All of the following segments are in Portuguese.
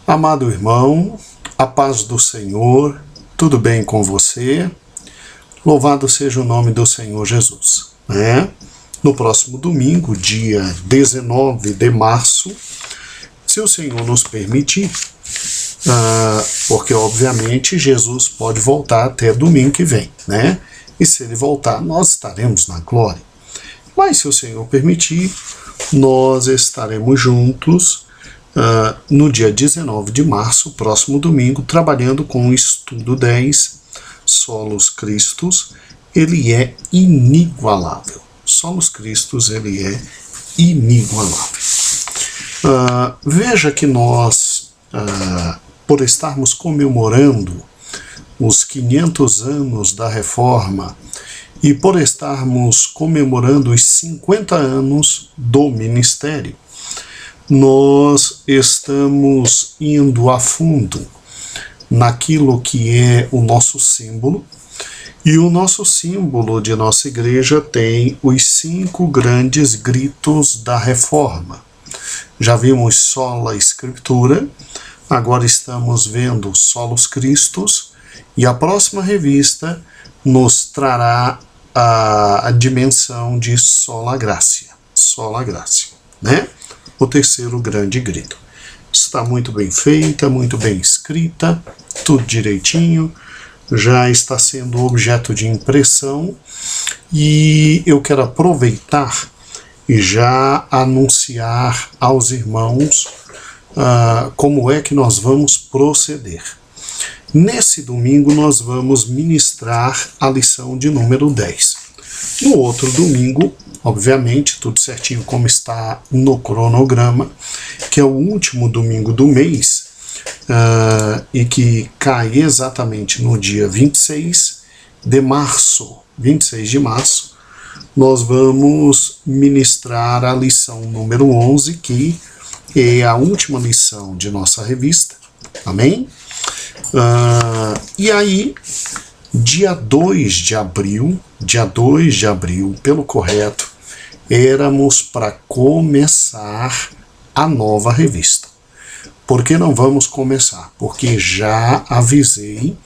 Amado irmão, a paz do Senhor, tudo bem com você? Louvado seja o nome do Senhor Jesus. No próximo domingo, dia 19 de março, se o Senhor nos permitir, porque obviamente Jesus pode voltar até domingo que vem, né? E se ele voltar, nós estaremos na glória. Mas se o Senhor permitir, nós estaremos juntos no dia 19 de março, próximo domingo, trabalhando com o estudo 10, Solos Christus. Ele é inigualável. Solos Christus, ele é inigualável. Veja que nós, por estarmos comemorando os 500 anos da Reforma e por estarmos comemorando os 50 anos do ministério, nós estamos indo a fundo naquilo que é o nosso símbolo, e o nosso símbolo de nossa igreja tem os 5 grandes gritos da Reforma. Já vimos sola Scriptura, agora estamos vendo Solos Christus, e a próxima revista nos trará a dimensão de sola gratia, né? O terceiro grande grito. Está muito bem feita, muito bem escrita, tudo direitinho, já está sendo objeto de impressão, e eu quero aproveitar e já anunciar aos irmãos como é que nós vamos proceder. Nesse domingo nós vamos ministrar a lição de número 10. No outro domingo, obviamente, tudo certinho como está no cronograma, que é o último domingo do mês, e que cai exatamente no dia 26 de março, nós vamos ministrar a lição número 11, que é a última lição de nossa revista, amém? E aí, dia 2 de abril, pelo correto, éramos para começar a nova revista. Por que não vamos começar? Porque já avisei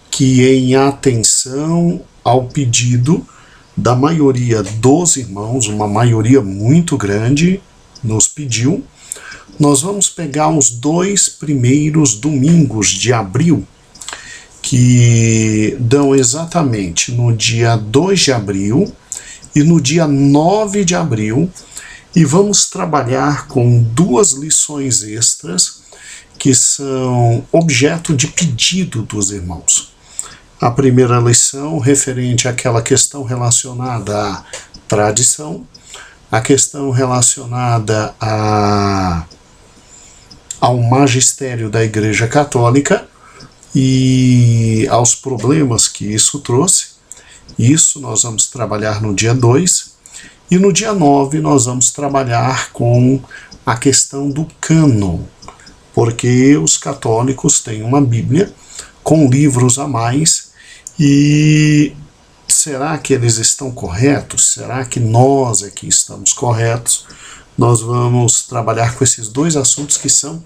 que, em atenção ao pedido da maioria dos irmãos, uma maioria muito grande nos pediu, nós vamos pegar os 2 primeiros domingos de abril, que dão exatamente no dia 2 de abril e no dia 9 de abril, e vamos trabalhar com 2 lições extras que são objeto de pedido dos irmãos. A primeira lição referente àquela questão relacionada à tradição, a questão relacionada ao magistério da Igreja Católica e aos problemas que isso trouxe. Isso nós vamos trabalhar no dia 2, e no dia 9 nós vamos trabalhar com a questão do cânon, porque os católicos têm uma Bíblia com livros a mais, e será que eles estão corretos? Será que nós aqui estamos corretos? Nós vamos trabalhar com esses 2 assuntos que são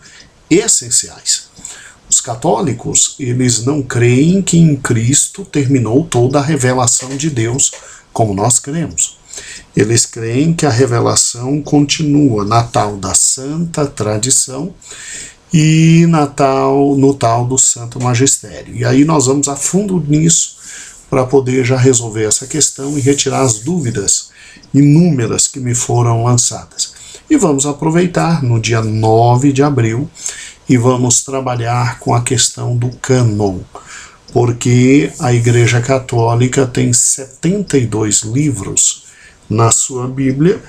essenciais. Os católicos, eles não creem que em Cristo terminou toda a revelação de Deus, como nós cremos. Eles creem que a revelação continua na tal da santa tradição e no tal do santo magistério. E aí nós vamos a fundo nisso para poder já resolver essa questão e retirar as dúvidas inúmeras que me foram lançadas. E vamos aproveitar no dia 9 de abril e vamos trabalhar com a questão do cânon, porque a Igreja Católica tem 72 livros na sua Bíblia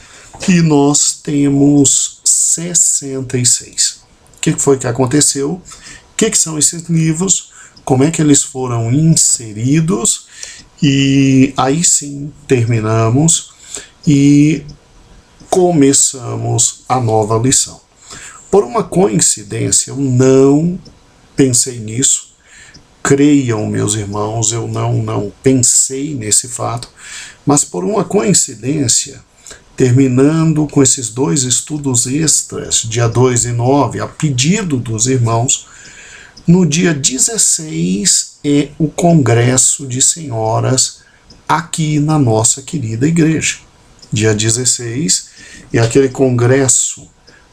e nós temos 66. O que foi que aconteceu? O que são esses livros? Como é que eles foram inseridos? E aí sim terminamos e começamos a nova lição. Por uma coincidência, eu não pensei nisso. Creiam, meus irmãos, eu não pensei nesse fato, mas por uma coincidência, terminando com esses 2 estudos extras, dia 2 e 9, a pedido dos irmãos. No dia 16 é o Congresso de Senhoras aqui na nossa querida igreja. Dia 16 é aquele Congresso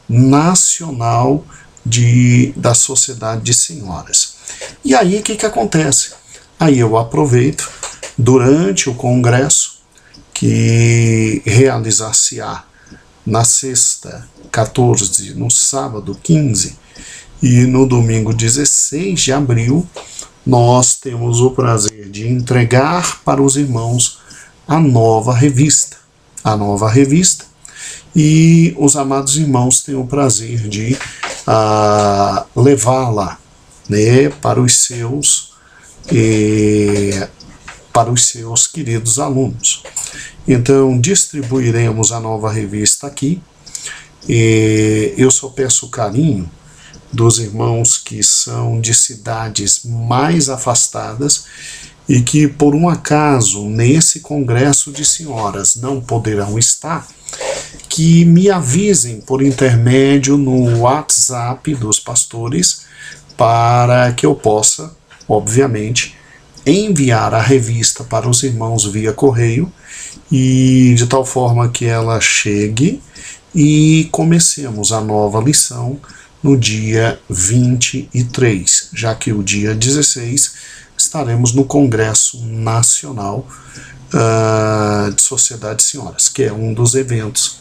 Nacional da Sociedade de Senhoras. E aí o que acontece? Aí eu aproveito, durante o Congresso, que realizar-se-á na sexta 14, no sábado 15 e no domingo 16 de abril, nós temos o prazer de entregar para os irmãos a nova revista. E os amados irmãos têm o prazer de levá-la, né, para os seus queridos alunos. Então, distribuiremos a nova revista aqui. Eu só peço o carinho dos irmãos que são de cidades mais afastadas e que, por um acaso, nesse Congresso de Senhoras não poderão estar, que me avisem por intermédio no WhatsApp dos pastores, para que eu possa, obviamente, enviar a revista para os irmãos via correio, e de tal forma que ela chegue e comecemos a nova lição no dia 23, já que o dia 16 estaremos no Congresso Nacional de Sociedade de Senhoras, que é um dos eventos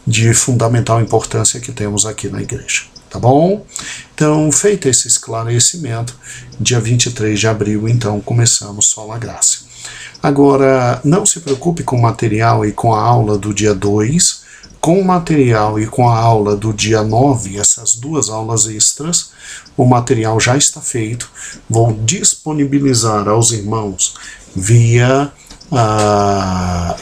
de fundamental importância que temos aqui na igreja. Tá bom? Então, feito esse esclarecimento, dia 23 de abril, então, começamos Sola Graça. Agora, não se preocupe com o material e com a aula do dia 2, com o material e com a aula do dia 9, essas 2 aulas extras, o material já está feito, vou disponibilizar aos irmãos via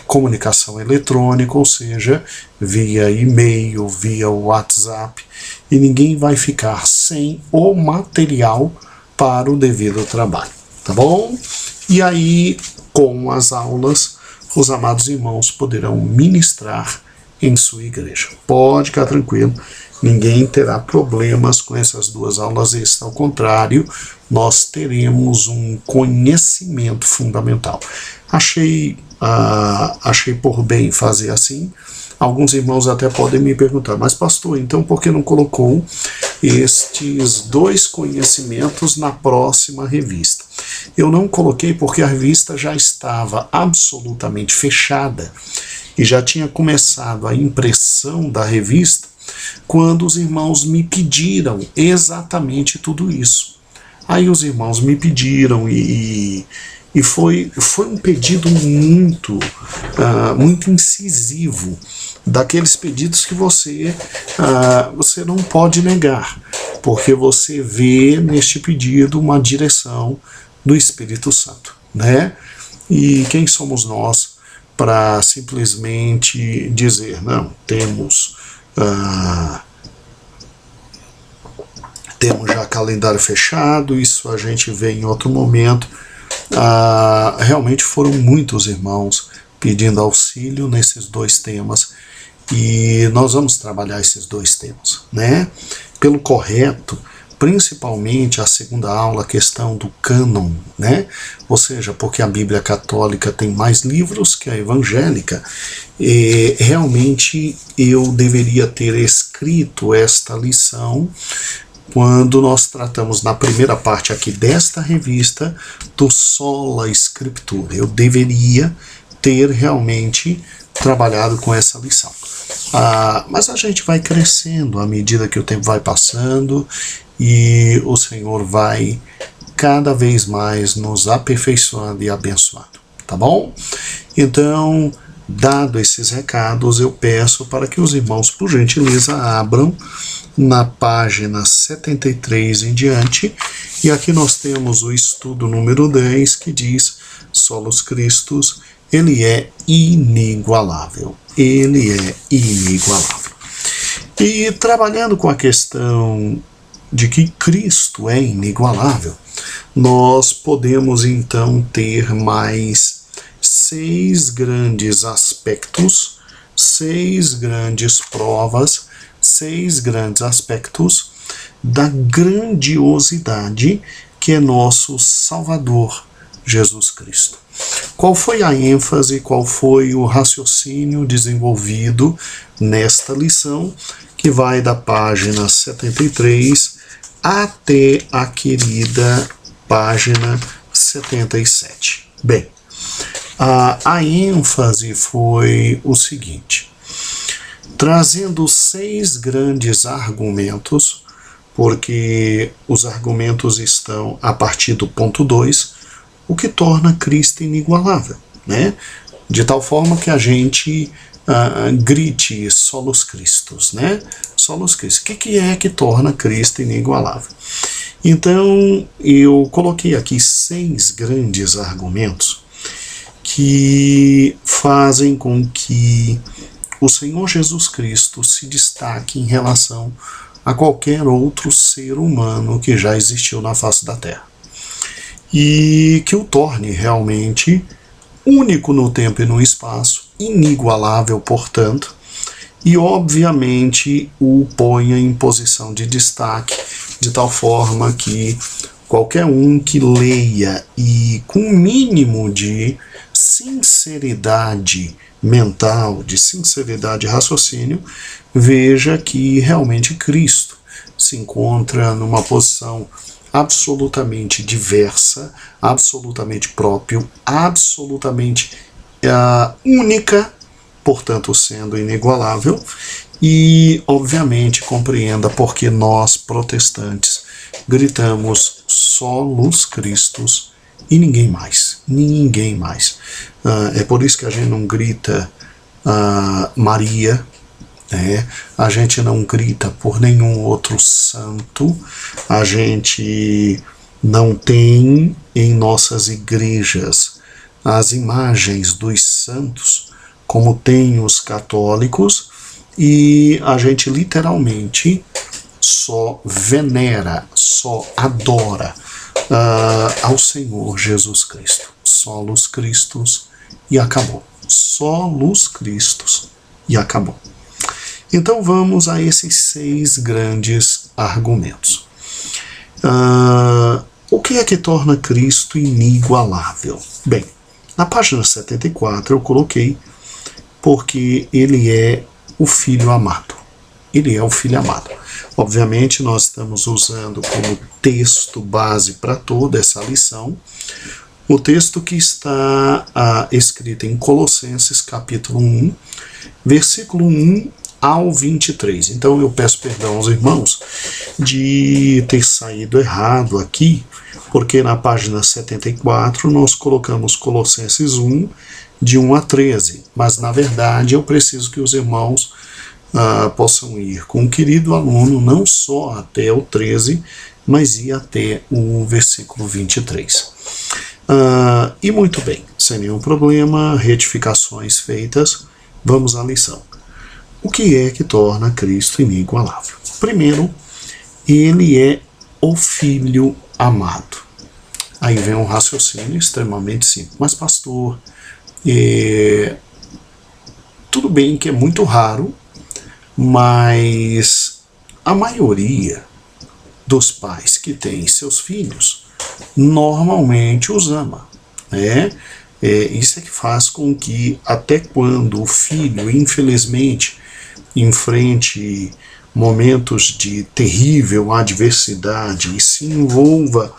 comunicação eletrônica, ou seja, via e-mail, via WhatsApp, e ninguém vai ficar sem o material para o devido trabalho, tá bom? E aí, com as aulas, os amados irmãos poderão ministrar em sua igreja. Pode ficar tranquilo, ninguém terá problemas com essas 2 aulas extras, ao contrário, nós teremos um conhecimento fundamental. Achei por bem fazer assim. Alguns irmãos até podem me perguntar, mas pastor, então por que não colocou estes 2 conhecimentos na próxima revista? Eu não coloquei porque a revista já estava absolutamente fechada e já tinha começado a impressão da revista quando os irmãos me pediram exatamente tudo isso. Aí os irmãos me pediram e foi um pedido muito incisivo, daqueles pedidos que você não pode negar, porque você vê neste pedido uma direção do Espírito Santo, né? E quem somos nós para simplesmente dizer, não, temos já calendário fechado, isso a gente vê em outro momento. Realmente foram muitos irmãos pedindo auxílio nesses 2 temas, e nós vamos trabalhar esses 2 temas, né? Pelo correto, principalmente a segunda aula, a questão do cânon, né? Ou seja, porque a Bíblia católica tem mais livros que a evangélica, e realmente eu deveria ter escrito esta lição quando nós tratamos na primeira parte aqui desta revista do Sola Scriptura. Eu deveria ter realmente trabalhado com essa lição. Mas a gente vai crescendo à medida que o tempo vai passando e o Senhor vai cada vez mais nos aperfeiçoando e abençoando, tá bom? Então, dado esses recados, eu peço para que os irmãos, por gentileza, abram na página 73 em diante, e aqui nós temos o estudo número 10, que diz Solus Christus, ele é inigualável. Ele é inigualável. E trabalhando com a questão de que Cristo é inigualável, nós podemos então ter mais 6 grandes aspectos, 6 grandes provas, 6 grandes aspectos da grandiosidade que é nosso Salvador, Jesus Cristo. Qual foi a ênfase, qual foi o raciocínio desenvolvido nesta lição, que vai da página 73 até a querida página 77? Bem, a ênfase foi o seguinte: trazendo 6 grandes argumentos, porque os argumentos estão a partir do ponto 2, o que torna Cristo inigualável, né? De tal forma que a gente grite solos Christus, né? Solos Christus. O que é que torna Cristo inigualável? Então, eu coloquei aqui 6 grandes argumentos que fazem com que o Senhor Jesus Cristo se destaque em relação a qualquer outro ser humano que já existiu na face da Terra, e que o torne realmente único no tempo e no espaço, inigualável, portanto, e obviamente o ponha em posição de destaque, de tal forma que qualquer um que leia e com um mínimo de sinceridade mental, de sinceridade de raciocínio, veja que realmente Cristo se encontra numa posição absolutamente diversa, absolutamente próprio, absolutamente única, portanto sendo inigualável, e obviamente compreenda porque nós protestantes gritamos solos Christus e ninguém mais, ninguém mais. É por isso que a gente não grita Maria, a gente não grita por nenhum outro santo, a gente não tem em nossas igrejas as imagens dos santos como tem os católicos, e a gente literalmente só venera, só adora ao Senhor Jesus Cristo. Solos Christus e acabou. Solos Christus e acabou. Então vamos a esses 6 grandes argumentos. O que é que torna Cristo inigualável? Bem, na página 74 eu coloquei porque ele é o Filho amado. Ele é o Filho amado. Obviamente nós estamos usando como texto base para toda essa lição o texto que está escrito em Colossenses capítulo 1, versículo 1 ao 23. Então eu peço perdão aos irmãos de ter saído errado aqui, porque na página 74 nós colocamos Colossenses 1, de 1 a 13, mas na verdade eu preciso que os irmãos possam ir com o querido aluno não só até o 13, mas ir até o versículo 23. E muito bem, sem nenhum problema, retificações feitas, vamos à lição. O que é que torna Cristo inigualável? Primeiro, ele é o Filho amado. Aí vem um raciocínio extremamente simples. Mas pastor, tudo bem que é muito raro, mas a maioria dos pais que têm seus filhos normalmente os ama, né? Isso é que faz com que até quando o filho, infelizmente, enfrente momentos de terrível adversidade e se envolva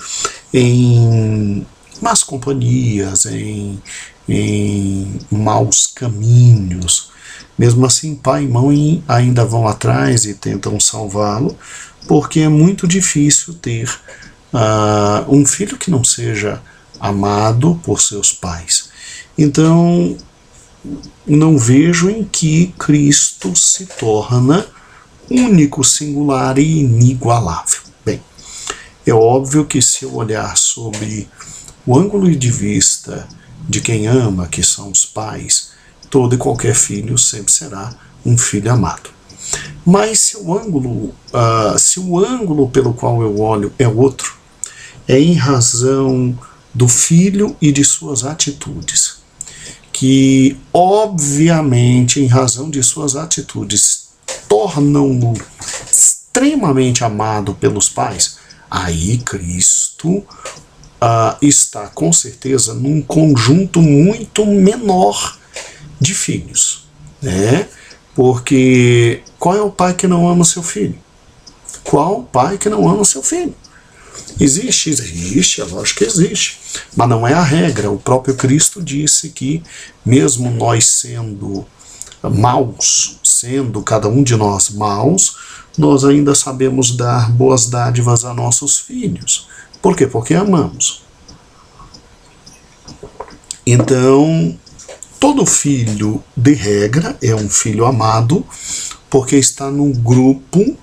em más companhias, em maus caminhos, mesmo assim pai e mãe ainda vão atrás e tentam salvá-lo, porque é muito difícil ter um filho que não seja amado por seus pais. Então, não vejo em que Cristo se torna único, singular e inigualável. Bem, é óbvio que se eu olhar sobre o ângulo de vista de quem ama, que são os pais, todo e qualquer filho sempre será um filho amado. Mas se o ângulo pelo qual eu olho é outro, é em razão do filho e de suas atitudes, que, obviamente, em razão de suas atitudes, tornam-no extremamente amado pelos pais, aí Cristo está com certeza num conjunto muito menor de filhos, né? Porque qual é o pai que não ama seu filho? Qual pai que não ama seu filho? Existe, é lógico que existe, mas não é a regra. O próprio Cristo disse que, mesmo nós sendo maus, sendo cada um de nós maus, nós ainda sabemos dar boas dádivas a nossos filhos. Por quê? Porque amamos. Então, todo filho, de regra, é um filho amado, porque está no grupo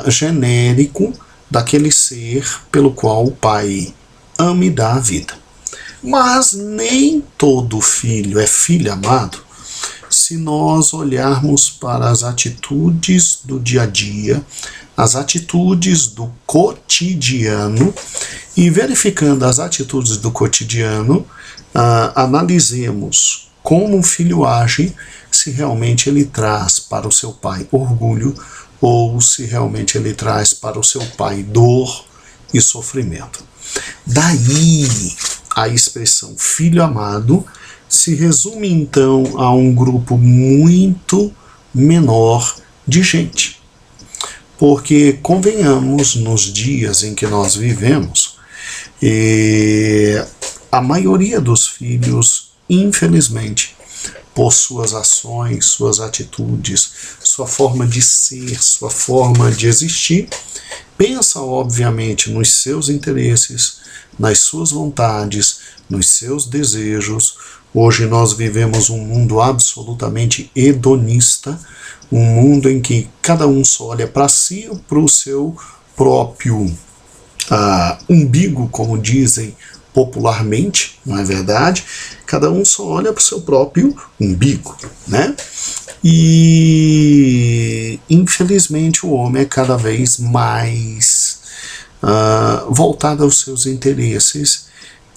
genérico daquele ser pelo qual o pai ama e dá a vida. Mas nem todo filho é filho amado se nós olharmos para as atitudes do dia a dia, as atitudes do cotidiano, e verificando as atitudes do cotidiano, analisemos como um filho age, se realmente ele traz para o seu pai orgulho ou se realmente ele traz para o seu pai dor e sofrimento. Daí a expressão filho amado se resume então a um grupo muito menor de gente. Porque, convenhamos, nos dias em que nós vivemos, a maioria dos filhos, infelizmente, por suas ações, suas atitudes, sua forma de ser, sua forma de existir, pensa obviamente nos seus interesses, nas suas vontades, nos seus desejos. Hoje nós vivemos um mundo absolutamente hedonista, um mundo em que cada um só olha para si, para o seu próprio umbigo, como dizem popularmente, não é verdade? Cada um só olha para o seu próprio umbigo, né? E, infelizmente, o homem é cada vez mais voltado aos seus interesses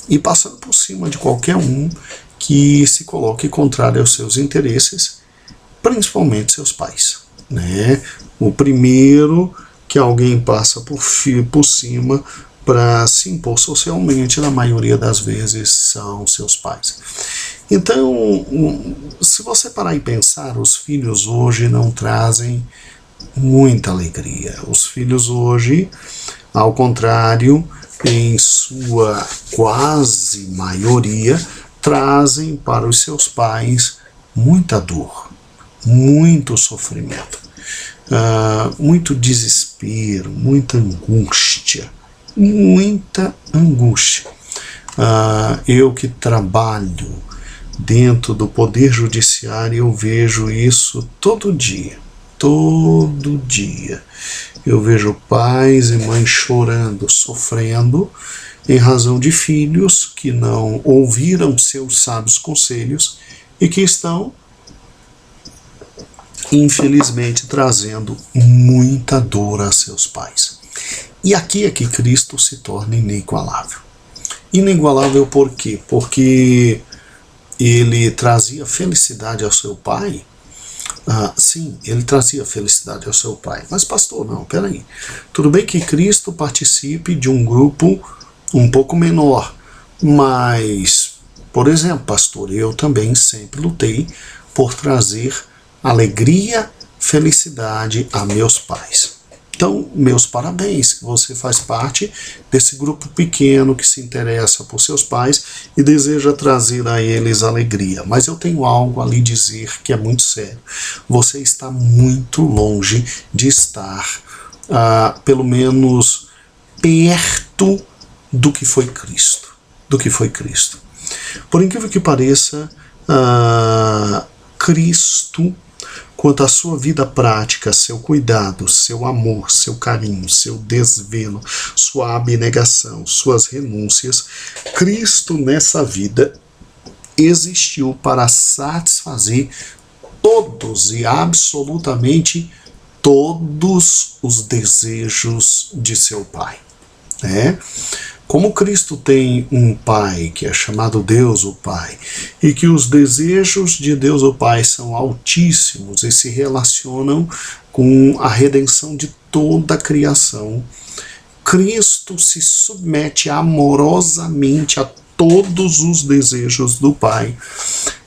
e passando por cima de qualquer um que se coloque contrário aos seus interesses, principalmente seus pais, né? O primeiro que alguém passa por cima para se impor socialmente, na maioria das vezes, são seus pais. Então, se você parar e pensar, os filhos hoje não trazem muita alegria. Os filhos hoje, ao contrário, em sua quase maioria, trazem para os seus pais muita dor, muito sofrimento, muito desespero, muita angústia. Eu que trabalho dentro do Poder Judiciário, eu vejo isso todo dia. Eu vejo pais e mães chorando, sofrendo, em razão de filhos que não ouviram seus sábios conselhos e que estão, infelizmente, trazendo muita dor a seus pais. E aqui é que Cristo se torna inigualável. Inigualável por quê? Porque ele trazia felicidade ao seu pai. Sim, ele trazia felicidade ao seu pai. Mas, pastor, não, peraí. Tudo bem que Cristo participe de um grupo um pouco menor. Mas, por exemplo, pastor, eu também sempre lutei por trazer alegria, felicidade a meus pais. Então, meus parabéns, você faz parte desse grupo pequeno que se interessa por seus pais e deseja trazer a eles alegria. Mas eu tenho algo a lhe dizer que é muito sério. Você está muito longe de estar, pelo menos, perto do que foi Cristo. Por incrível que pareça, Cristo, quanto à sua vida prática, seu cuidado, seu amor, seu carinho, seu desvelo, sua abnegação, suas renúncias, Cristo nessa vida existiu para satisfazer todos e absolutamente todos os desejos de seu Pai, né? Como Cristo tem um Pai que é chamado Deus o Pai, e que os desejos de Deus o Pai são altíssimos e se relacionam com a redenção de toda a criação, Cristo se submete amorosamente a todos os desejos do Pai,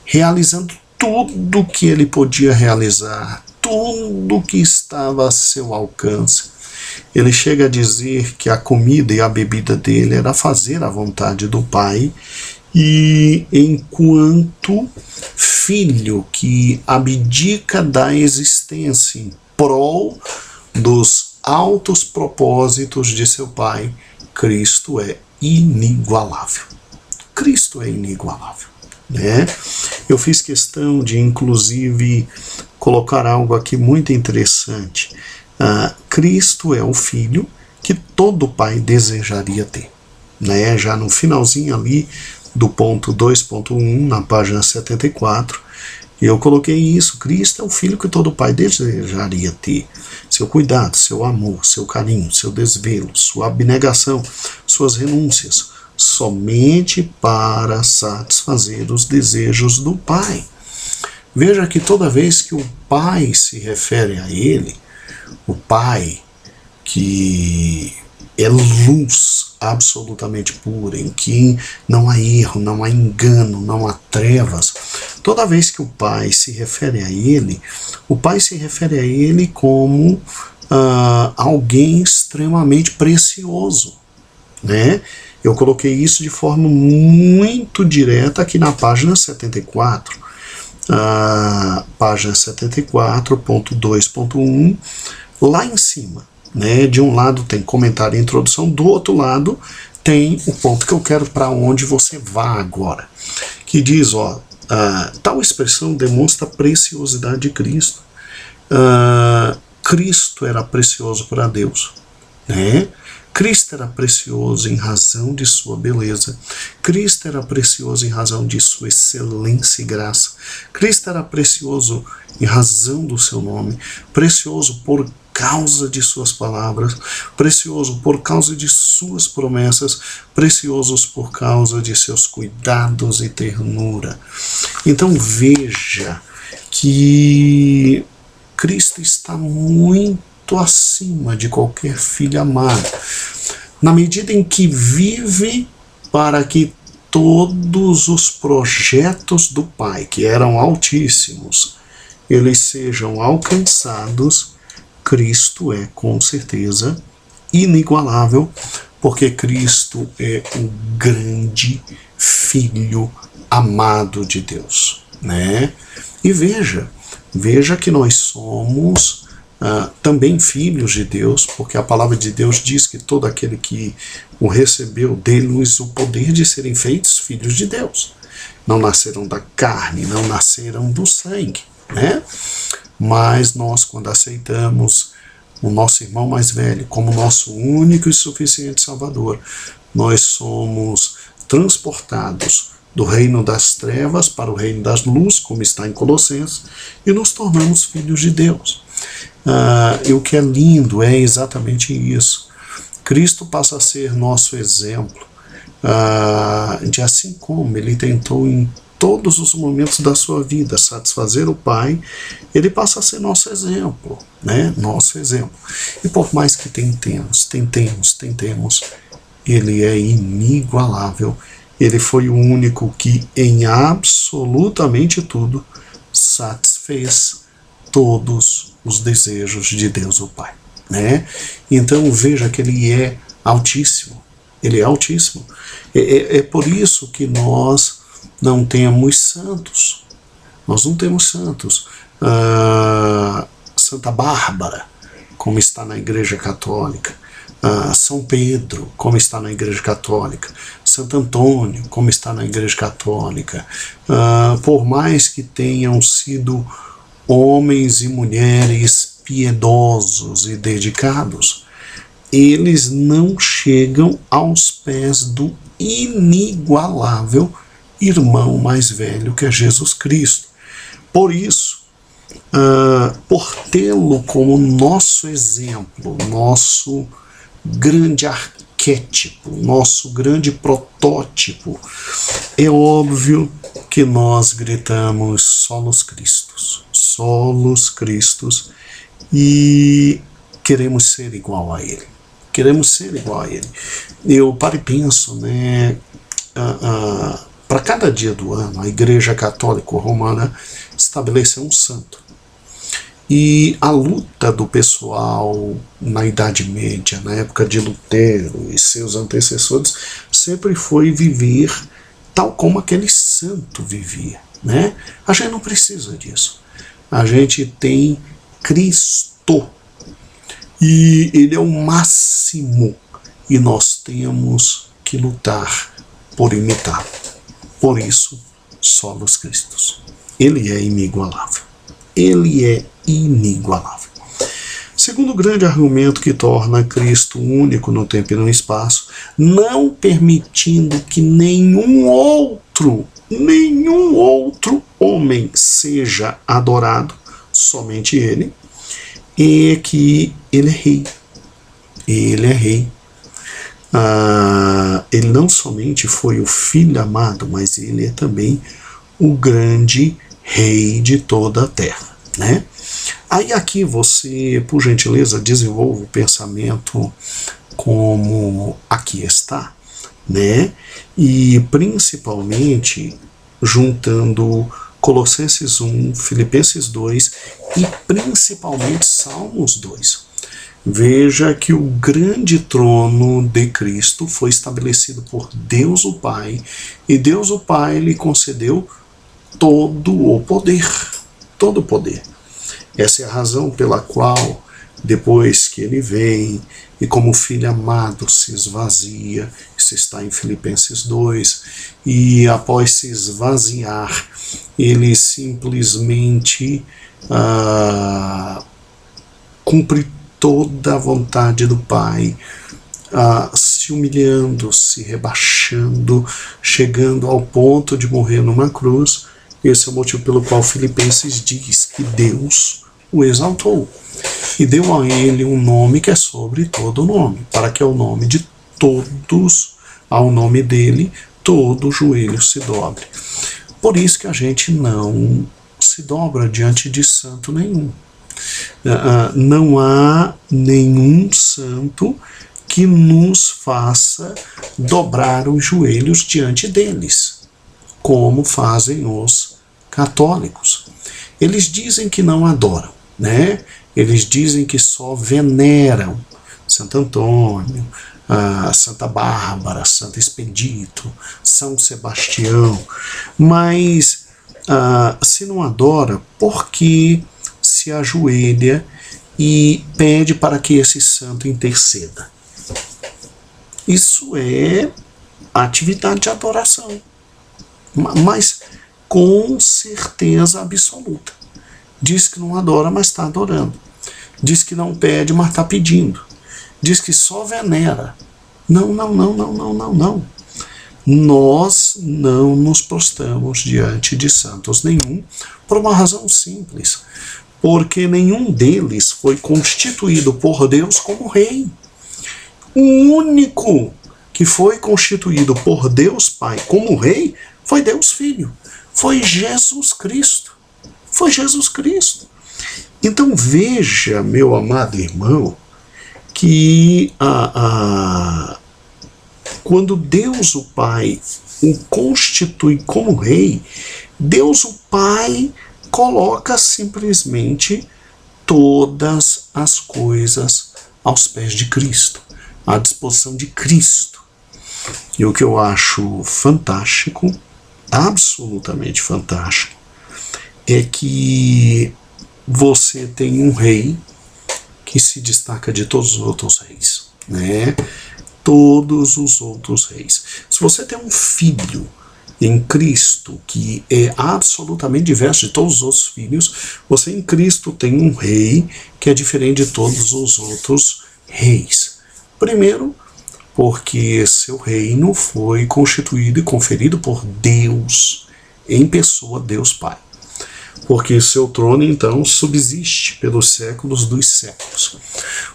realizando tudo o que ele podia realizar, tudo que estava a seu alcance. Ele chega a dizer que a comida e a bebida dele era fazer a vontade do Pai, e enquanto filho que abdica da existência em prol dos altos propósitos de seu Pai, Cristo é inigualável. Cristo é inigualável, né? Eu fiz questão de, inclusive, colocar algo aqui muito interessante. Cristo é o Filho que todo pai desejaria ter, né? Já no finalzinho ali do ponto 2.1, na página 74, eu coloquei isso. Cristo é o Filho que todo pai desejaria ter. Seu cuidado, seu amor, seu carinho, seu desvelo, sua abnegação, suas renúncias, somente para satisfazer os desejos do Pai. Veja que toda vez que o Pai se refere a ele, o Pai que é luz absolutamente pura, em que não há erro, não há engano, não há trevas, toda vez que o Pai se refere a ele, o Pai se refere a ele como alguém extremamente precioso, né? Eu coloquei isso de forma muito direta aqui na página 74. Página 74.2.1, lá em cima, né? De um lado tem comentário e introdução, do outro lado tem o ponto que eu quero para onde você vá agora, que diz, tal expressão demonstra a preciosidade de Cristo. Cristo era precioso para Deus, né? Cristo era precioso em razão de sua beleza. Cristo era precioso em razão de sua excelência e graça. Cristo era precioso em razão do seu nome, precioso por causa de suas palavras, precioso por causa de suas promessas, preciosos por causa de seus cuidados e ternura. Então veja que Cristo está muito acima de qualquer filho amado, na medida em que vive para que todos os projetos do Pai, que eram altíssimos, eles sejam alcançados. Cristo é, com certeza, inigualável, porque Cristo é o grande Filho amado de Deus, né? E veja que nós somos também filhos de Deus, porque a palavra de Deus diz que todo aquele que o recebeu, dele-lhes o poder de serem feitos filhos de Deus. Não nasceram da carne, não nasceram do sangue, né? Mas nós, quando aceitamos o nosso irmão mais velho como nosso único e suficiente Salvador, nós somos transportados do reino das trevas para o reino das luzes, como está em Colossenses, e nos tornamos filhos de Deus. E o que é lindo é exatamente isso. Cristo passa a ser nosso exemplo, de assim como ele tentou em todos os momentos da sua vida satisfazer o Pai, ele passa a ser nosso exemplo, né? Nosso exemplo. E por mais que tentemos, ele é inigualável. Ele foi o único que em absolutamente tudo satisfez todos os desejos de Deus o Pai, né? Então veja que ele é altíssimo. Ele é altíssimo. É por isso que nós não temos santos. Nós não temos santos. Santa Bárbara, como está na Igreja Católica. São Pedro, como está na Igreja Católica. Santo Antônio, como está na Igreja Católica. Por mais que tenham sido homens e mulheres piedosos e dedicados, eles não chegam aos pés do inigualável irmão mais velho que é Jesus Cristo. Por isso, por tê-lo como nosso exemplo, nosso grande arquétipo, arquétipo, nosso grande protótipo. É óbvio que nós gritamos solos Cristos, e queremos ser igual a Ele. Queremos ser igual a Ele. Eu paro e penso, né? Para cada dia do ano, a Igreja Católica Romana estabeleceu um santo. E a luta do pessoal na Idade Média, na época de Lutero e seus antecessores, sempre foi viver tal como aquele santo vivia, né? A gente não precisa disso. A gente tem Cristo. E Ele é o máximo. E nós temos que lutar por imitá-lo. Por isso, solos Cristos. Ele é inigualável. Ele é inigualável. Segundo grande argumento que torna Cristo único no tempo e no espaço, não permitindo que nenhum outro homem seja adorado, somente Ele, é que Ele é rei. Ele é rei. Ele não somente foi o Filho amado, mas Ele é também o grande rei de toda a terra, né? Aí aqui você, por gentileza, desenvolva o pensamento como aqui está, né? E principalmente juntando Colossenses 1, Filipenses 2 e principalmente Salmos 2. Veja que o grande trono de Cristo foi estabelecido por Deus o Pai, e Deus o Pai lhe concedeu todo o poder. Todo o poder. Essa é a razão pela qual, depois que ele vem e como filho amado se esvazia, isso está em Filipenses 2, e após se esvaziar, ele simplesmente cumpre toda a vontade do Pai, se humilhando, se rebaixando, chegando ao ponto de morrer numa cruz. Esse é o motivo pelo qual Filipenses diz que Deus o exaltou e deu a ele um nome que é sobre todo nome, para que ao nome de todos, ao nome dele, todo joelho se dobre. Por isso que a gente não se dobra diante de santo nenhum. Não há nenhum santo que nos faça dobrar os joelhos diante deles, como fazem os católicos. Eles dizem que não adoram, né? Eles dizem que só veneram Santo Antônio, Santa Bárbara, Santo Expedito, São Sebastião, mas se não adora, por que se ajoelha e pede para que esse santo interceda? Isso é atividade de adoração, mas com certeza absoluta. Diz que não adora, mas está adorando. Diz que não pede, mas está pedindo. Diz que só venera. Não. Nós não nos prostramos diante de santos nenhum, por uma razão simples. Porque nenhum deles foi constituído por Deus como rei. O único que foi constituído por Deus Pai como rei foi Deus Filho. Foi Jesus Cristo. Foi Jesus Cristo. Então veja, meu amado irmão, que quando Deus o Pai o constitui como rei, Deus o Pai coloca simplesmente todas as coisas aos pés de Cristo, à disposição de Cristo. E o que eu acho fantástico, absolutamente fantástico, é que você tem um rei que se destaca de todos os outros reis, né? Todos os outros reis. Se você tem um filho em Cristo que é absolutamente diverso de todos os outros filhos, você em Cristo tem um rei que é diferente de todos os outros reis. Primeiro, porque seu reino foi constituído e conferido por Deus, em pessoa Deus Pai. Porque seu trono, então, subsiste pelos séculos dos séculos.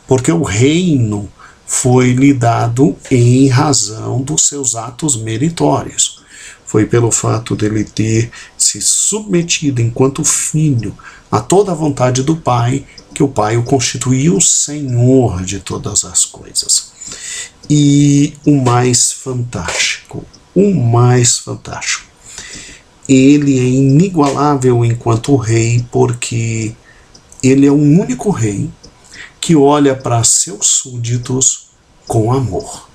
Porque o reino foi-lhe dado em razão dos seus atos meritórios. Foi pelo fato dele ter se submetido enquanto filho a toda a vontade do Pai, que o Pai o constituiu Senhor de todas as coisas. E o mais fantástico, ele é inigualável enquanto rei, porque ele é o único rei que olha para seus súditos com amor.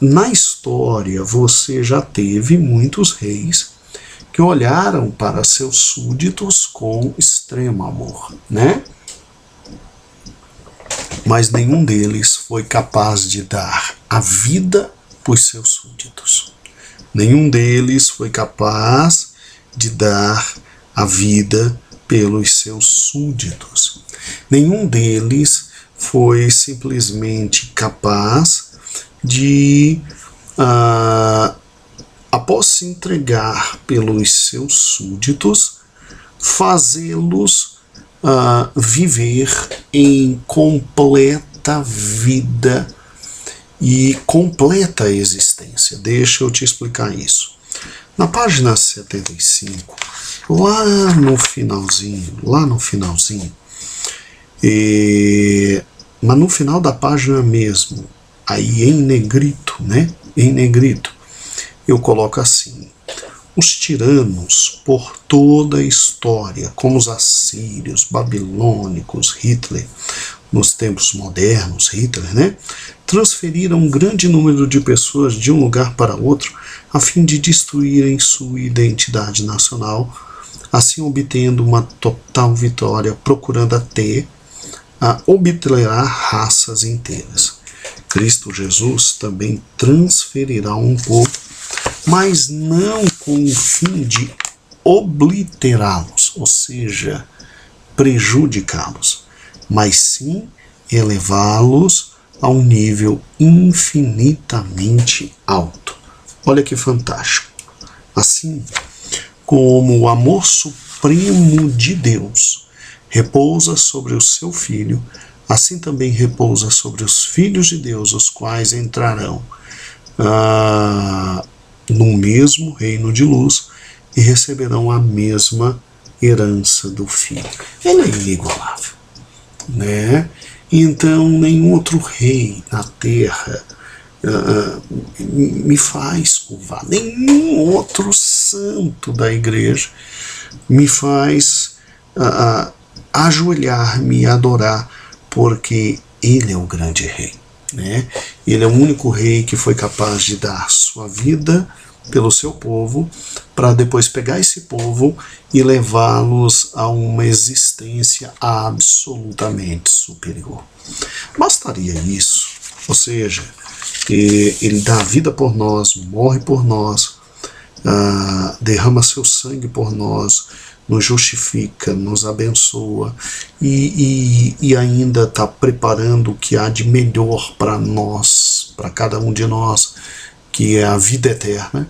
Na história, você já teve muitos reis que olharam para seus súditos com extremo amor, né? Mas nenhum deles foi capaz de dar a vida por seus súditos. Nenhum deles foi capaz de dar a vida pelos seus súditos. Nenhum deles foi simplesmente capaz de, após se entregar pelos seus súditos, fazê-los viver em completa vida e completa existência. Deixa eu te explicar isso. Na página 75, lá no finalzinho, mas no final da página mesmo, aí em negrito, né? Em negrito, eu coloco assim: os tiranos por toda a história, como os assírios, babilônicos, Hitler, nos tempos modernos, Hitler, né? Transferiram um grande número de pessoas de um lugar para outro a fim de destruírem sua identidade nacional, assim obtendo uma total vitória, procurando até obliterar raças inteiras. Cristo Jesus também transferirá um povo, mas não com o fim de obliterá-los, ou seja, prejudicá-los, mas sim elevá-los a um nível infinitamente alto. Olha que fantástico. Assim como o amor supremo de Deus repousa sobre o seu Filho, assim também repousa sobre os filhos de Deus, os quais entrarão no mesmo reino de luz e receberão a mesma herança do Filho. Ele é inigualável, né? Então, nenhum outro rei na terra me faz curvar, nenhum outro santo da igreja me faz ajoelhar-me e adorar, porque ele é o grande rei, né? Ele é o único rei que foi capaz de dar sua vida pelo seu povo, para depois pegar esse povo e levá-los a uma existência absolutamente superior. Bastaria isso, ou seja, ele dá a vida por nós, morre por nós, derrama seu sangue por nós, nos justifica, nos abençoa e ainda está preparando o que há de melhor para nós, para cada um de nós, que é a vida eterna,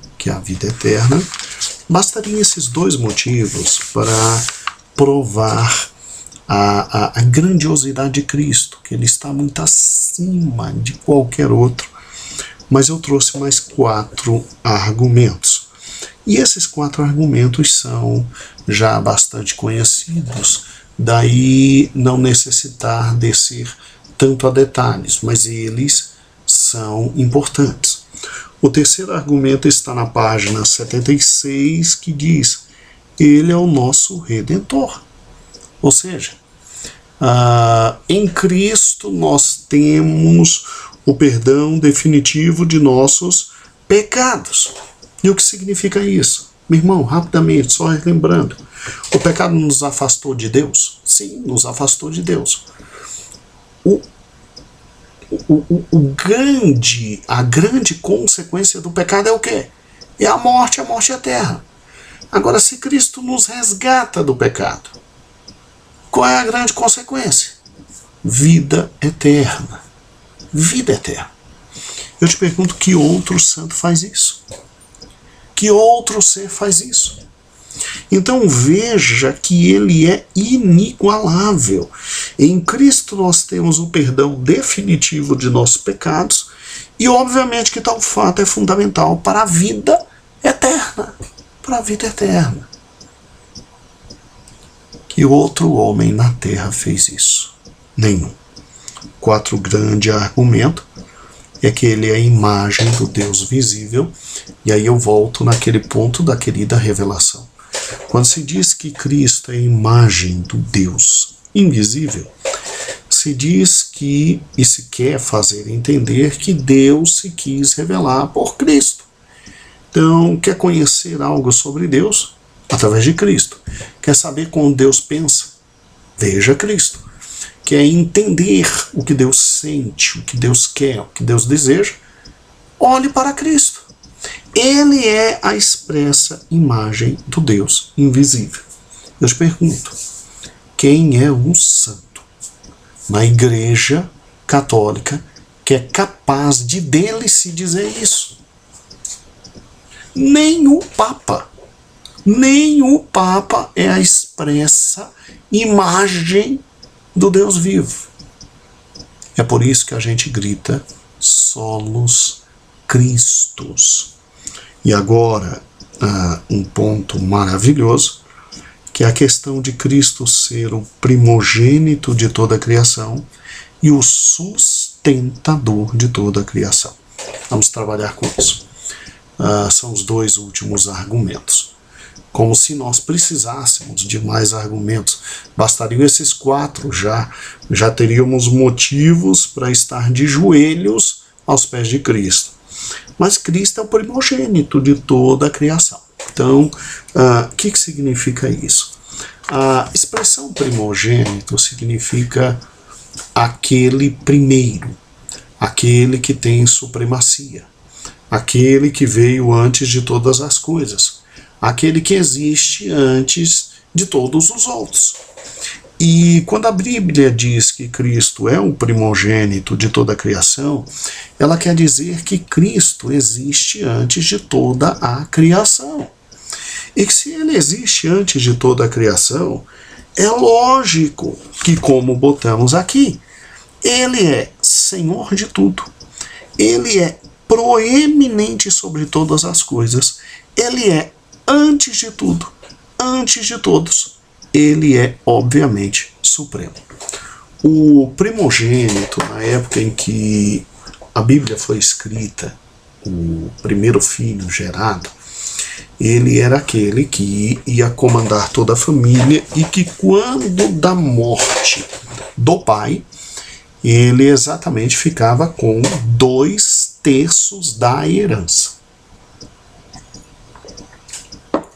Bastariam esses dois motivos para provar a grandiosidade de Cristo, que ele está muito acima de qualquer outro. Mas eu trouxe mais 4 argumentos. E esses 4 argumentos são já bastante conhecidos, daí não necessitar descer tanto a detalhes, mas eles são importantes. O terceiro argumento está na página 76, que diz: ele é o nosso Redentor. Ou seja, em Cristo nós temos o perdão definitivo de nossos pecados. E o que significa isso? Meu irmão, rapidamente, só lembrando, o pecado nos afastou de Deus? Sim, nos afastou de Deus. A grande consequência do pecado é o quê? É a morte eterna. Agora, se Cristo nos resgata do pecado, qual é a grande consequência? Vida eterna. Vida eterna. Eu te pergunto, que outro santo faz isso? Que outro ser faz isso? Então veja que ele é inigualável. Em Cristo nós temos o perdão definitivo de nossos pecados e obviamente que tal fato é fundamental para a vida eterna. Para a vida eterna. Que outro homem na terra fez isso? Nenhum. Quarto grande argumento é que ele é a imagem do Deus visível, e aí eu volto naquele ponto da querida revelação. Quando se diz que Cristo é a imagem do Deus invisível, se diz que, e se quer fazer entender que Deus se quis revelar por Cristo. Então, quer conhecer algo sobre Deus? Através de Cristo. Quer saber como Deus pensa? Veja Cristo. Quer entender o que Deus sente, o que Deus quer, o que Deus deseja? Olhe para Cristo. Ele é a expressa imagem do Deus invisível. Eu te pergunto, quem é um santo na Igreja Católica que é capaz de dele se dizer isso? Nem o Papa. Nem o Papa é a expressa imagem do Deus vivo. É por isso que a gente grita solos Christus. E agora, um ponto maravilhoso, que é a questão de Cristo ser o primogênito de toda a criação e o sustentador de toda a criação. Vamos trabalhar com isso. São os dois últimos argumentos. Como se nós precisássemos de mais argumentos. Bastariam esses 4 já teríamos motivos para estar de joelhos aos pés de Cristo. Mas Cristo é o primogênito de toda a criação. Então, o que significa isso? A expressão primogênito significa aquele primeiro, aquele que tem supremacia, aquele que veio antes de todas as coisas, aquele que existe antes de todos os outros. E quando a Bíblia diz que Cristo é o primogênito de toda a criação, ela quer dizer que Cristo existe antes de toda a criação. E que se ele existe antes de toda a criação, é lógico que, como botamos aqui, ele é Senhor de tudo. Ele é proeminente sobre todas as coisas. Ele é antes de tudo, antes de todos. Ele é, obviamente, supremo. O primogênito, na época em que a Bíblia foi escrita, o primeiro filho gerado, ele era aquele que ia comandar toda a família e que, quando da morte do pai, ele exatamente ficava com 2/3 da herança.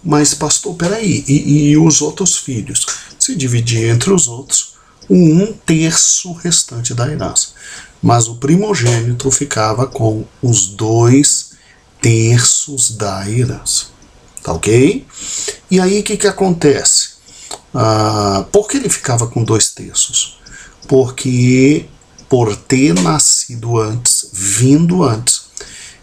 Mas, pastor, peraí, e os outros filhos? Se dividia entre os outros, o 1/3 restante da herança. Mas o primogênito ficava com os 2/3 da herança. Tá ok? E aí o que acontece? Por que ele ficava com 2/3? Porque, por ter nascido antes, vindo antes,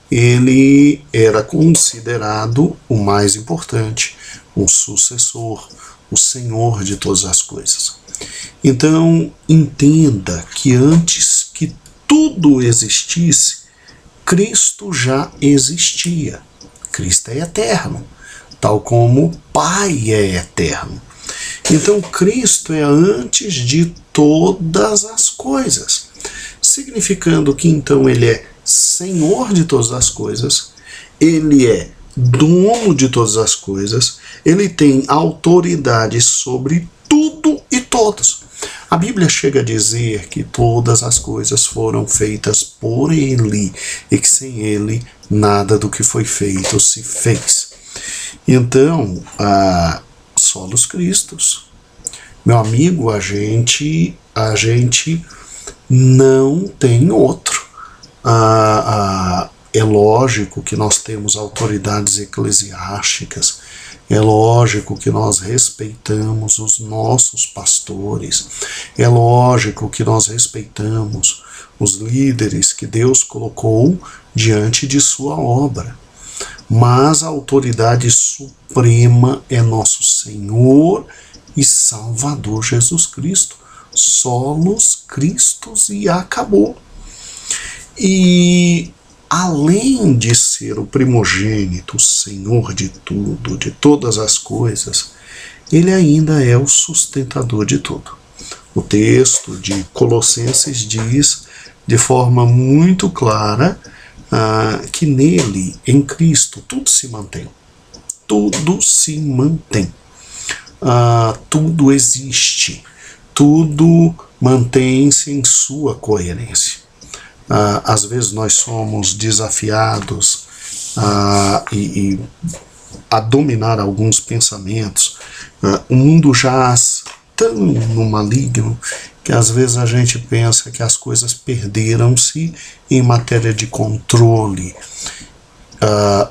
ele era considerado o mais importante, o sucessor, o senhor de todas as coisas. Então, entenda que antes que tudo existisse, Cristo já existia. Cristo é eterno, tal como o Pai é eterno. Então, Cristo é antes de todas as coisas, significando que então ele é Senhor de todas as coisas, ele é dono de todas as coisas, ele tem autoridade sobre tudo e todos. A Bíblia chega a dizer que todas as coisas foram feitas por ele e que sem ele nada do que foi feito se fez. Então, solos Christus. Meu amigo, a gente não tem outro. É lógico que nós temos autoridades eclesiásticas, é lógico que nós respeitamos os nossos pastores, é lógico que nós respeitamos os líderes que Deus colocou diante de sua obra. mas a autoridade suprema é nosso Senhor e Salvador Jesus Cristo. Solos Christus e acabou. E além de ser o primogênito, o Senhor de tudo, de todas as coisas, ele ainda é o sustentador de tudo. O texto de Colossenses diz de forma muito clara que nele, em Cristo, tudo se mantém. Tudo se mantém. Tudo existe. Tudo mantém-se em sua coerência. Às vezes nós somos desafiados a dominar alguns pensamentos. O mundo jaz tão no maligno que às vezes a gente pensa que as coisas perderam-se em matéria de controle.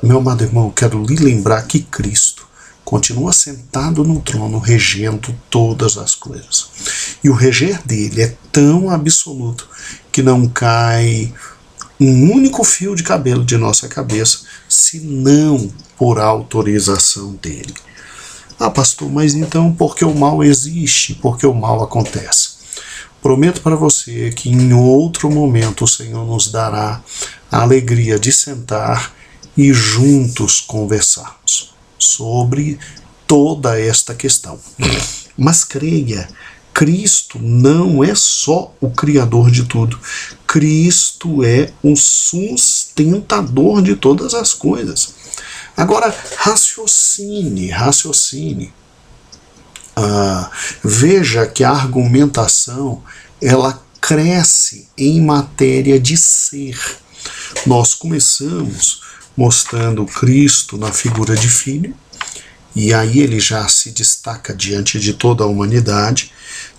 Meu amado irmão, eu quero lhe lembrar que Cristo continua sentado no trono, regendo todas as coisas. E o reger dele é tão absoluto que não cai um único fio de cabelo de nossa cabeça, senão por autorização dele. Pastor, mas então por que o mal existe? Por que o mal acontece? Prometo para você que em outro momento o Senhor nos dará a alegria de sentar e juntos conversarmos sobre toda esta questão. Mas creia, Cristo não é só o Criador de tudo. Cristo é o sustentador de todas as coisas. Agora, raciocine. Veja que a argumentação, ela cresce em matéria de ser. Nós começamos mostrando Cristo na figura de filho, e aí ele já se destaca diante de toda a humanidade.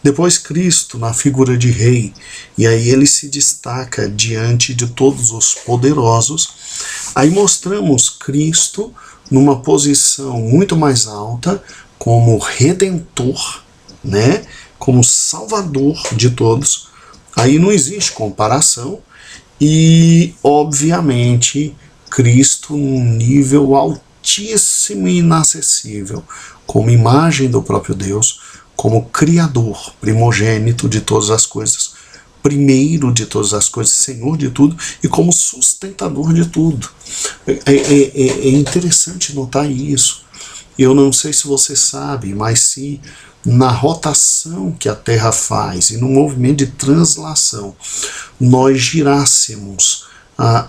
Depois Cristo na figura de rei, e aí ele se destaca diante de todos os poderosos. Aí mostramos Cristo numa posição muito mais alta, como redentor, né? Como salvador de todos. Aí não existe comparação, e obviamente Cristo num nível altíssimo e inacessível, como imagem do próprio Deus, como Criador, primogênito de todas as coisas, primeiro de todas as coisas, Senhor de tudo, e como sustentador de tudo. É interessante notar isso. Eu não sei se você sabe, mas se na rotação que a Terra faz e no movimento de translação nós girássemos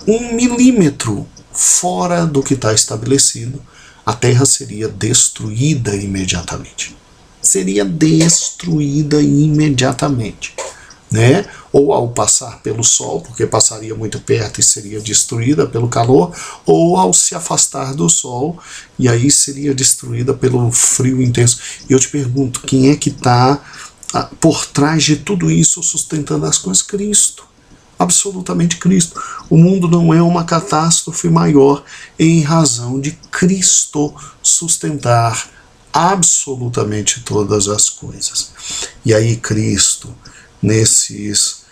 1 milímetro fora do que está estabelecido, a Terra seria destruída imediatamente. Seria destruída imediatamente, né? Ou ao passar pelo Sol, porque passaria muito perto e seria destruída pelo calor, ou ao se afastar do Sol, e aí seria destruída pelo frio intenso. E eu te pergunto, quem é que está por trás de tudo isso, sustentando as coisas? Cristo. Absolutamente Cristo. O mundo não é uma catástrofe maior em razão de Cristo sustentar absolutamente todas as coisas. E aí Cristo, nesses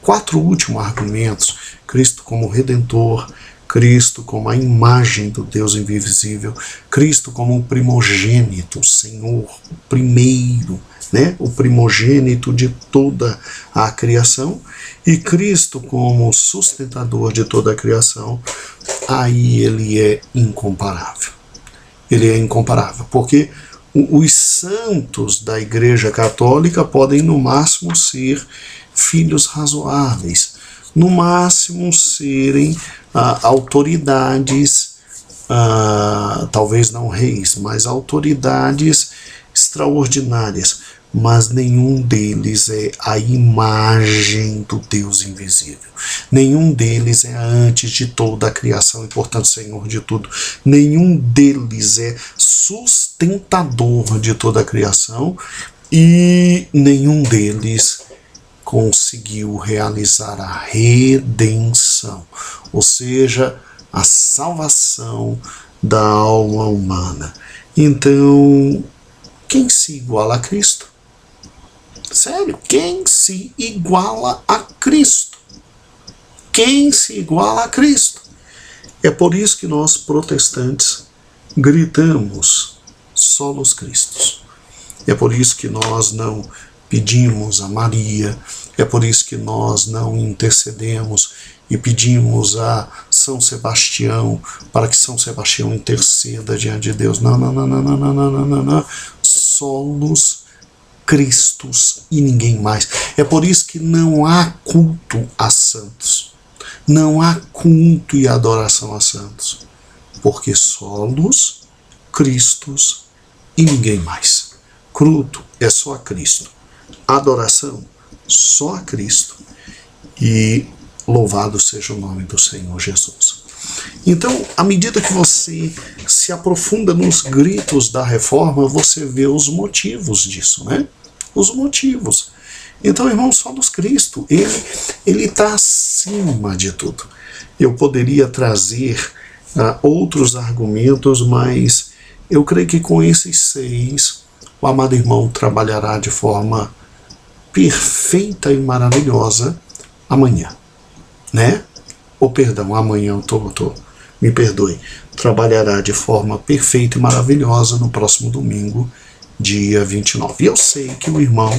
4 últimos argumentos, Cristo como Redentor, Cristo como a imagem do Deus invisível, Cristo como o primogênito, o Senhor, o primeiro, né? O primogênito de toda a criação, e Cristo como sustentador de toda a criação, aí ele é incomparável. Ele é incomparável, porque os santos da Igreja Católica podem no máximo ser filhos razoáveis, no máximo serem autoridades, talvez não reis, mas autoridades extraordinárias, mas nenhum deles é a imagem do Deus invisível. Nenhum deles é antes de toda a criação e, portanto, Senhor de tudo. Nenhum deles é sustentador de toda a criação, e nenhum deles conseguiu realizar a redenção, ou seja, a salvação da alma humana. Então, quem se iguala a Cristo? Sério, quem se iguala a Cristo? Quem se iguala a Cristo? É por isso que nós, protestantes, gritamos solos Cristos. É por isso que nós não pedimos a Maria, é por isso que nós não intercedemos e pedimos a São Sebastião, para que São Sebastião interceda diante de Deus. Não, não, não, não, não, não, não, não, não, não. Solos Cristos e ninguém mais. É por isso que não há culto a santos. Não há culto e adoração a santos. Porque solos Cristos e ninguém mais. Culto é só a Cristo. Adoração só a Cristo. E louvado seja o nome do Senhor Jesus. Então, à medida que você se aprofunda nos gritos da reforma, você vê os motivos disso, né? Os motivos. Então, irmão, solos Cristo, ele está acima de tudo. Eu poderia trazer outros argumentos, mas eu creio que com esses 6, o amado irmão trabalhará de forma perfeita e maravilhosa amanhã, né? Ou perdão, amanhã me perdoe, trabalhará de forma perfeita e maravilhosa no próximo domingo, dia 29. E eu sei que o irmão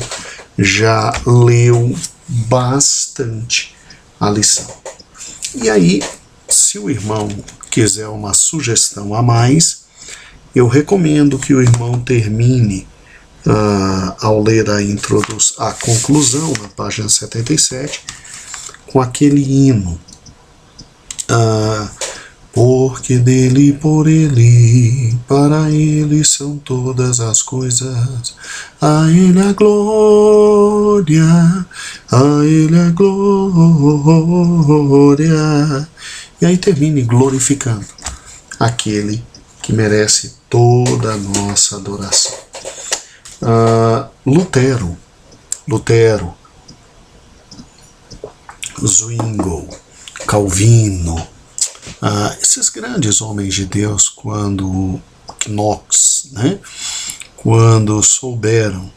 já leu bastante a lição. E aí, se o irmão quiser uma sugestão a mais, eu recomendo que o irmão termine, ao ler a conclusão, na página 77, com aquele hino. Porque dele, por ele, para ele são todas as coisas. A ele a glória, a ele a glória. E aí termine glorificando aquele que merece toda a nossa adoração. Lutero, Zwingli, Calvino, esses grandes homens de Deus, quando Knox, né, quando souberam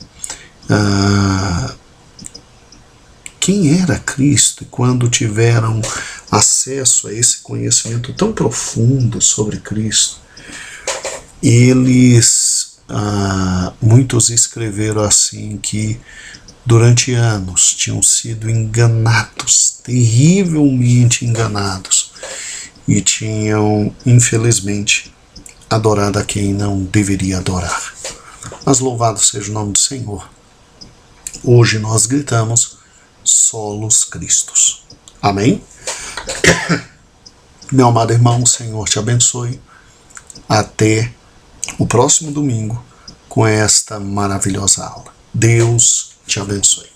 quem era Cristo, e quando tiveram acesso a esse conhecimento tão profundo sobre Cristo, muitos escreveram assim que durante anos tinham sido enganados, terrivelmente enganados, e tinham, infelizmente, adorado a quem não deveria adorar. Mas louvado seja o nome do Senhor. Hoje nós gritamos solos Cristos. Amém? Meu amado irmão, o Senhor te abençoe. Até o próximo domingo com esta maravilhosa aula. Deus te abençoe.